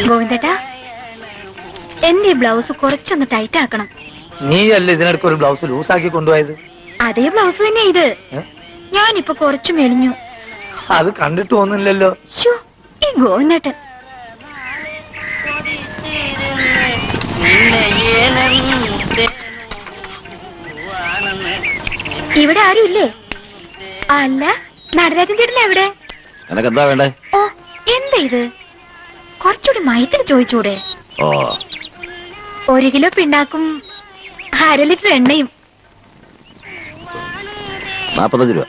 ഗോവിന്ദേട്ടാ, എന്റെ ഈ ബ്ലൗസ് കുറച്ചൊന്ന് ടൈറ്റ് ആക്കണം. നീയല്ലേ ഇതിനിടയ്ക്ക് ഒരു ബ്ലൗസ് ലൂസാക്കി കൊണ്ടുപോയത്? അതേ ബ്ലൗസ് തന്നെ ഇത്. ഞാനിപ്പോ കുറച്ചു മെലിഞ്ഞു. അത് കണ്ടിട്ട് തോന്നില്ലല്ലോ. ഈ ഗോവിന്ദേട്ടൻ ഇവിടെ ആരും ഇല്ലേ? അല്ല, നടരാജൻ ചേട്ടൻ എവിടെ? എന്താ വേണ്ടേ? ഓ, എന്താ ഇത്? കുറച്ചുകൂടി മയത്തിന് ചോദിച്ചൂടെ? 1 കിലോ പിണ്ണാക്കും 1/2 ലിറ്റർ എണ്ണയും. 45 രൂപ.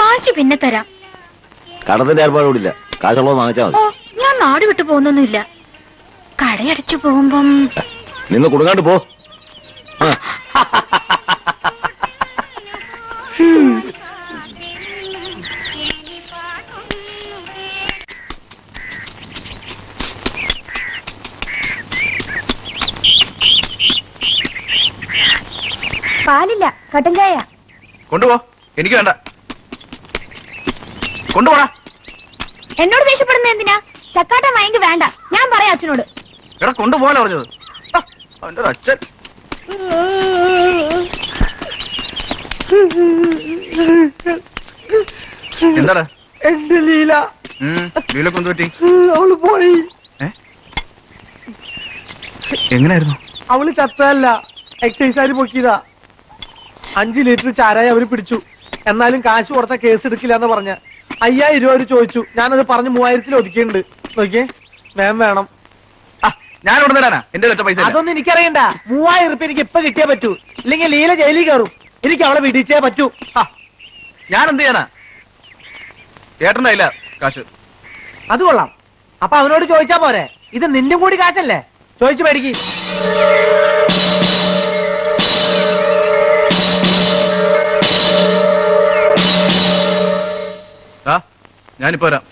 കാശ് പിന്നെ തരാം. കടത്തിന്റെ ഏർപ്പാടില്ല, കാശുള്ളത് വാങ്ങിച്ചാൽ മതി. ഓ, ഞാൻ നാട് വിട്ടു പോകുന്നൊന്നുമില്ല. കടയടച്ചു പോകുമ്പം നിന്ന് കൊടുങ്ങാണ്ട് പോ. പാലില്ല, കട്ടൻ ചായ. കൊണ്ടുപോ. എനിക്ക് വേണ്ട. കൊണ്ടുപോടാ. എന്നോട് ദേഷ്യപ്പെടുന്ന എന്തിനാ? ചക്കാട്ട വാങ്ങി വേണ്ട, ഞാൻ പറയാം അച്ഛനോട്. എടാ, കൊണ്ടുപോകാൻ പറഞ്ഞത്. അവന്റെ അച്ഛൻ എന്താടാ? എന്റെ ലീല ലീലക്കൊന്ത് പറ്റി? അവള് പോയി. എങ്ങനെയായിരുന്നു? അവള് ചത്തല്ല, എക്സൈസുകാര് പൊക്കിയതാ. 5 ലിറ്റർ ചാരായി അവര് പിടിച്ചു. എന്നാലും കാശ് കൊടുത്ത കേസ് എടുക്കില്ല എന്ന് പറഞ്ഞ 5000 രൂപ അവര് ചോദിച്ചു. ഞാനത് പറഞ്ഞ് 3000 ഒതുക്കിയിട്ടുണ്ട്. നോക്കിയേ, വേണം. ഞാൻ ഇവിടെ തരാനാ എന്റെ പൈസ. അതൊന്നും എനിക്കറിയണ്ട. 3000 രൂപ എനിക്ക് ഇപ്പൊ കിട്ടിയേ പറ്റൂ. ഇല്ലെങ്കിൽ ലീല ജയിലിൽ കയറും. എനിക്ക് അവളെ വിടിച്ചേ പറ്റൂ. ഞാൻ എന്ത് ചെയ്യാനാ? ഏട്ടൻ്റെ ഇല്ല കാശ്. അത് കൊള്ളാം. അപ്പൊ അവനോട് ചോദിച്ചാ പോരെ? ഇത് നിന്റെ കൂടി കാശല്ലേ? ചോദിച്ചു മേടിക്ക്. ഞാനിപ്പോ വരാം.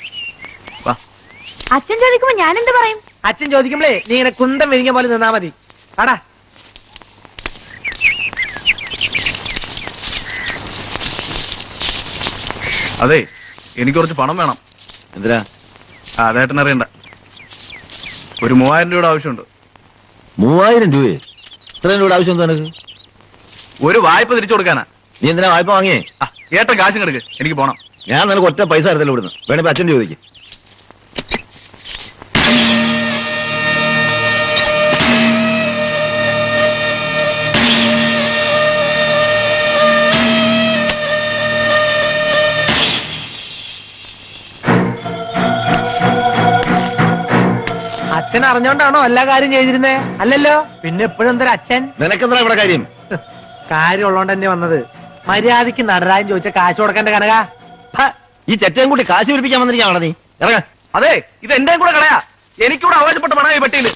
അച്ഛൻ ചോദിക്കുമ്പോ ഞാൻ എന്ത് പറയും? അച്ഛൻ ചോദിക്കുമ്പോഴേ നീ ഇങ്ങനെ കുന്തം വിരിഞ്ഞ പോലെ നിന്നാ മതി. ആടാ, അതെ, എനിക്ക് കുറച്ച് പണം വേണം. എന്തിനാ? അതേട്ടൻ അറിയണ്ട. ഒരു 3000 രൂപയുടെ ആവശ്യമുണ്ട്. 3000 രൂപയെ? ഇത്രയും രൂപയുടെ ആവശ്യം എന്താ നിനക്ക്? ഒരു വായ്പ തിരിച്ചു കൊടുക്കാനാ. നീ എന്തിനാ വായ്പ വാങ്ങിയേ? ഏട്ടൻ കാശും കിടക്ക്, എനിക്ക് പോണം. ഞാൻ നിനക്ക് ഒറ്റ പൈസ തരത്തില്ല ഇവിടുന്ന്. വേണേ അച്ഛൻ ചോദിക്കും. അച്ഛൻ അറിഞ്ഞോണ്ടാണോ എല്ലാ കാര്യം ചെയ്തിരുന്നേ? അല്ലല്ലോ, പിന്നെ എപ്പോഴും എന്തൊരു അച്ഛൻ? നിനക്കെന്താ ഇവിടെ കാര്യം? കാര്യം ഉള്ളോണ്ട് തന്നെ വന്നത്. മര്യാദക്ക് നടരാജൻ ചോദിച്ച കാശ് കൊടുക്കേണ്ട കനക. ഈ ചെറ്റയും കൂടി കാശ് പിടിപ്പിക്കാൻ വന്നിരിക്കാണോ നീ? ഇറങ്ങ. അതെ, ഇത് എന്റെയും കൂടെ കളയാ. എനിക്കൂടെ അവകാശപ്പെട്ട പണം ഈ പെട്ടിയില്.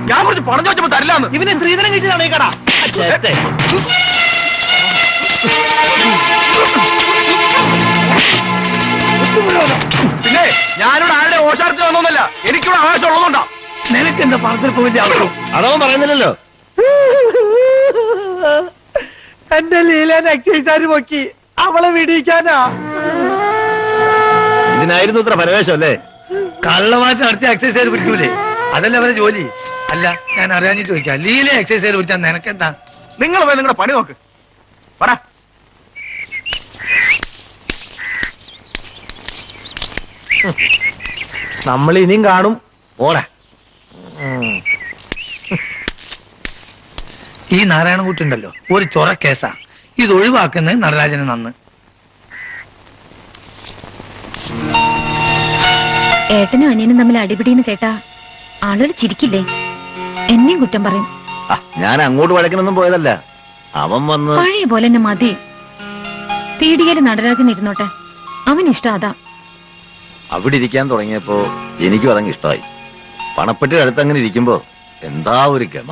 ഞാൻ കുറച്ച് പണം ചോദിച്ചപ്പോ തരില്ലാന്ന്. ഇവന് സ്ത്രീധനം കിട്ടിയതാണോ ഈ കട? പിന്നെ ഞാനിവിടെ ആരുടെ ഓശാരത്തിൽ വന്നൊന്നല്ല. എനിക്കിവിടെ ആവശ്യം ഉള്ളതുകൊണ്ടാ. നിനക്ക് എന്താ പണത്തിൽ പോയിന്റെ ആവശ്യം? അതോ പറയുന്നില്ലല്ലോ. എന്റെ ലീലേനെ എക്സൈസുകാര് പൊക്കി. അവളെ വിടിയിക്കാനാ. ഇതിനായിരുന്നു ഇത്ര പരവേശം അല്ലേ? കള്ളമാറ്റം നടത്തിയ എക്സൈസുകാർ പിടിക്കൂലേ? അതല്ല അവരെ ജോലി. അല്ല, ഞാൻ അറിയാഞ്ഞിട്ട് ചോദിക്കാം. ലീല എക്സൈസുകാർ പിടിച്ചാൽ നിനക്കെന്താ? നിങ്ങൾ പോയി നിങ്ങളുടെ പണി നോക്ക്. പറ. നമ്മൾ ഇനിയും കാണും. ഓടാ. ഈ നാരായണൻകുട്ടിയുണ്ടല്ലോ, ഒരു ചൊറ കേസാ. ഇത് ഒഴിവാക്കുന്നത് നടരാജന് നന്ന്. ഏട്ടനും അനിയനും തമ്മിൽ അടിപിടിന്ന് കേട്ടാ ആളുകൾ ചിരിക്കില്ലേ? എന്നെയും കുറ്റം പറയും. ഞാൻ അങ്ങോട്ട് വഴക്കിനൊന്നും പോയതല്ല. അവൻ വന്ന് പഴയ പോലെ തന്നെ മതി. പീടികയില് നടരാജൻ ഇരുന്നോട്ടെ, അവനിഷ്ടം അതാ. അവിടെ ഇരിക്കാൻ തുടങ്ങിയപ്പോ എനിക്കും അതങ്ങ് ഇഷ്ടമായി. പണപ്പെട്ടി അടുത്ത് അങ്ങനെ ഇരിക്കുമ്പോ എന്താ ഒരു ഗമ.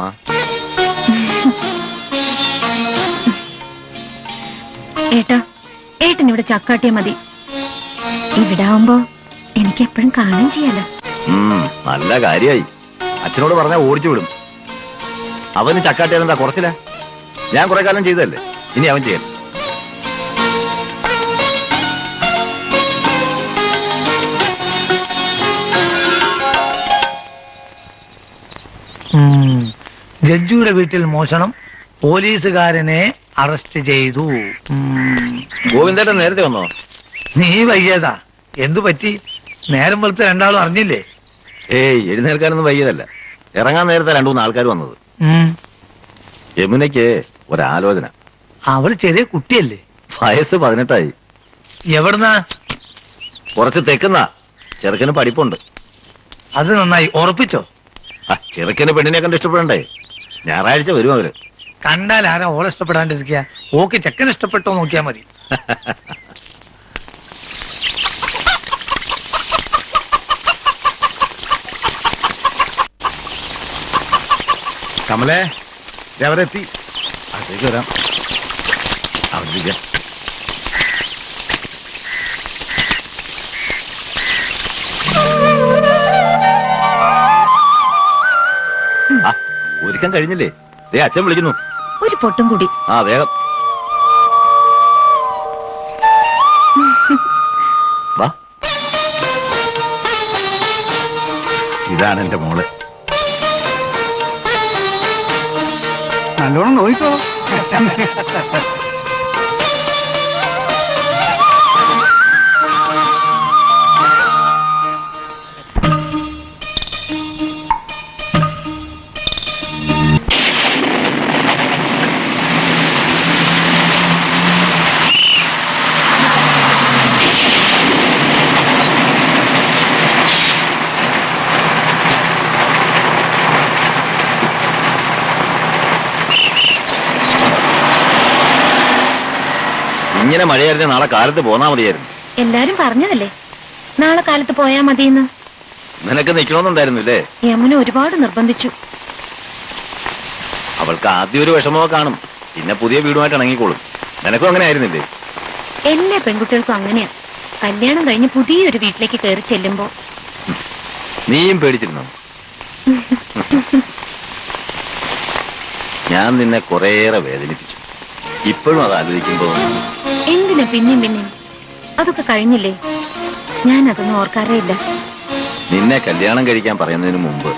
ഏട്ടാ, ഏട്ടൻ ഇവിടെ ചക്കാട്ടിയാ മതി. ഇവിടെ ആവുമ്പോ എനിക്ക് എപ്പോഴും കാണുകയും ചെയ്യാലോ. നല്ല കാര്യായി. അച്ഛനോട് പറഞ്ഞാൽ ഓടിച്ചു വിടും. അവന് ചക്കാട്ടിയാൽ എന്താ കുറച്ചില്ല? ഞാൻ കുറെ കാലം ചെയ്തതല്ലേ, ഇനി അവൻ ചെയ്യാൻ. ജഡ്ജിയുടെ വീട്ടിൽ മോഷണം, പോലീസുകാരനെ അറസ്റ്റ് ചെയ്തു. ഗോവിന്ദേട്ടൻ നേരത്തെ വന്നോ? നീ വൈകിയതാ. എന്തു പറ്റി? നേരം വെളുത്ത് രണ്ടാളും അറിഞ്ഞില്ലേ? ഏയ്, എഴുന്നേൽക്കാനൊന്നും വൈകിയതല്ല. ഇറങ്ങാൻ നേരത്തെ 2-3 ആൾക്കാർ വന്നത്. യമുനയ്ക്ക് ഒരാലോചന. അവള് ചെറിയ കുട്ടിയല്ലേ? വയസ്സ് 18ആയി. എവിടുന്നാ? കുറച്ച് തെക്കുന്ന. ചെറുക്കന് പഠിപ്പുണ്ട്. അത് നന്നായി. ഉറപ്പിച്ചോ? ചെറുക്കന് പെണ്ണിനെ കണ്ട് ഇഷ്ടപ്പെടണ്ടേ? ഞായറാഴ്ച വരും അവര്. കണ്ടാൽ ആരാ ഓളെ ഇഷ്ടപ്പെടാണ്ടിരിക്കുക? ഓക്കെ, ചെക്കൻ ഇഷ്ടപ്പെട്ടോ നോക്കിയാ മതി. കമലേ, അവരെത്തി. അതേക്ക് വരാം. അവിടെ ഒരുക്കം കഴിഞ്ഞില്ലേ? ദേ അച്ഛൻ വിളിക്കുന്നു. ഒരു പൊട്ടും കൂടി. വേഗം വാ. ഇതാണ് എന്റെ മോള്. നല്ലോണം നോയിക്കോ. ഇങ്ങനെ മഴയായിരുന്നു നാളെ കാലത്ത് പോന്നാ മതിയായിരുന്നു. എല്ലാരും പറഞ്ഞതല്ലേ നാളെ കാലത്ത് പോയാ മതിയെന്ന്. നിനക്ക് നിൽക്കണമെന്നുണ്ടായിരുന്നില്ലേ? യമുന ഒരുപാട് നിർബന്ധിച്ചു. അവൾക്ക് ആദ്യം ഒരു വിഷമമോ കാണും, പിന്നെ പുതിയ വീടുമായിട്ട് ഇണങ്ങിക്കോളും. നിനക്കും അങ്ങനെ ആയിരുന്നില്ലേ? എല്ലാ പെൺകുട്ടികൾക്കും അങ്ങനെയാ. കല്യാണം കഴിഞ്ഞ് പുതിയൊരു വീട്ടിലേക്ക് കയറി ചെല്ലുമ്പോ. നീയും പേടിച്ചിരുന്നോ? ഞാൻ നിന്നെ കുറേയേറെ വേദനിപ്പിച്ചു. ഇപ്പോഴും അത് ആലോചിക്കുമ്പോ എന്തിനാ പിന്നെയും അതൊക്കെ കഴിഞ്ഞില്ലേ? ഞാൻ അതൊന്നും ഓർക്കാറേ ഇല്ല. നിന്നെ കല്യാണം കഴിക്കാൻ പറയുന്നതിന് മുമ്പ്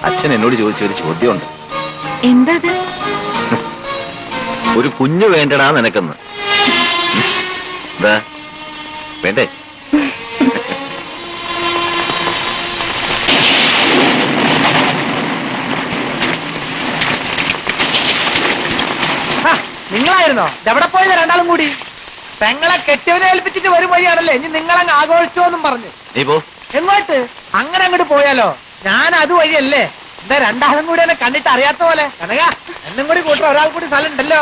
അച്ഛൻ എന്നോട് ചോദിച്ചൊരു ചോദ്യമുണ്ട്. എന്താ? ഒരു കുഞ്ഞു വേണ്ടടാ നിനക്കെന്ന്. എന്താ വേണ്ടേ? നിങ്ങളായിരുന്നോ? എവിടെ പോയത് രണ്ടാളും കൂടി? പെങ്ങളെ കെട്ടിയവനെ ഏൽപ്പിച്ചിട്ട് വരും വഴിയാണല്ലേ ഇനി നിങ്ങളങ്ങ് ആഘോഷിച്ചോന്നും പറഞ്ഞു. നീ പോ. എങ്ങോട്ട്? അങ്ങനെ അങ്ങോട്ട് പോയാലോ? ഞാൻ അതുവഴിയല്ലേ. എന്താ രണ്ടാളും കൂടി എന്നെ കണ്ടിട്ട് അറിയാത്ത പോലെ? കനക, എന്നും കൂടി കൂട്ടർ ഒരാൾ കൂടി സ്ഥലം ഉണ്ടല്ലോ.